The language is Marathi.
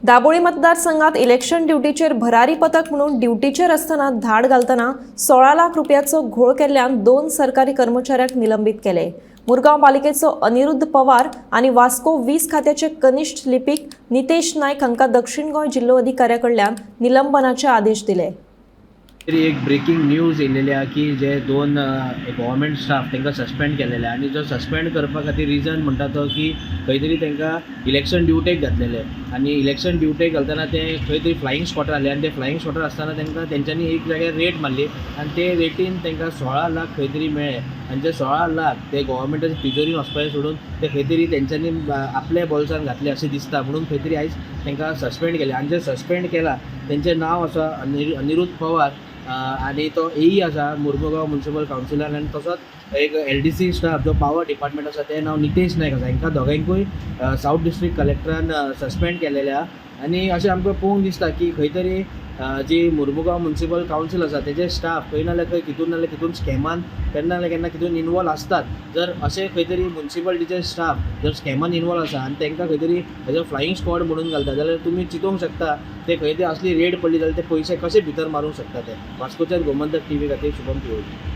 दाबोळी मतदारसंघात इलेक्शन ड्युटीचेर भरारी पथक म्हणून ड्युटीचेर असताना धाड घालतना 16 लाख रुपयाचो घोळ केल्ल्यान 2 सरकारी कर्मचाऱ्यांक निलंबित केले। मुरगांव पालिकेचो अनिरुद्ध पवार आणि वास्को 20 खात्याचे कनिष्ठ लिपीक नितेश नायक हांकां दक्षिण गोंय जिल्लो अधिकाऱ्याकडल्यान निलंबनाचे आदेश दिले। तरी एक ब्रेकिंग न्यूज येयलेली आहा की जे 2 गव्हर्मेंट स्टाफ तांकां सस्पेंड केलेले आनी जो सस्पेंड करपा खातीर रिजन म्हणटा तो की खंय तरी तांकां इलेक्शन ड्युटेक घातलेले आनी इलेक्शन ड्युटेक घालतना ते खंय तरी फ्लायींग स्पॉटार आसले आनी ते फ्लायींग स्पॉटार आसतना तांकां तेंच्यांनी एक जाग्यार रेट मारली आनी ते रेटीन तांकां 16 लाख खंय तरी मेळ्ळे आनी ते 16 लाख ते गव्हर्मेंटाच्या तिजोरीन वचपाचें सोडून ते खंय तरी तेंच्यांनी आपल्या बोल्सान घातले अशें दिसता म्हणून खंय तरी आयज तांकां सस्पेंड केले आनी जे सस्पेंड केला तेंचें नांव आसा अनिरुद्ध पवार आणि तो एई आसा मुर्मुगांव म्युनिसिपल कावन्सिलान आनी तसोच एक LDC स्टाफ जो पावर डिपार्टमेंट आसा तें नांव नितेश नायक आसा। हांकां दोगांयकूय सावथ डिस्ट्रिक्ट कलेक्टरान सस्पेंड केलेले आहा आनी अशें आमकां पळोवंक दिसता की खंय तरी जी मुर्मुगांव म्युनिसिपल कावन्सिल आसा तेजे स्टाफ खंय नाल्यार खंय कितून नाल्यार कितून स्कॅमान केन्ना ना केन्ना कितून इनवॉल्व आसतात। जर अशें खंय तरी म्युनिसिपालिटीचे स्टाफ जर स्कॅमान इनवॉल्व आसा आनी तांकां खंय तरी हेजो फ्लायींग स्क्वॉड म्हणून घालता जाल्यार तुमी चिंतूंक शकता ते खंय तरी असली रेड पडली जाल्यार ते पयशे कशे भितर मारूंक शकता ते। वास्कोच्या गोमंतक TV खातीर शुभम तिवरी।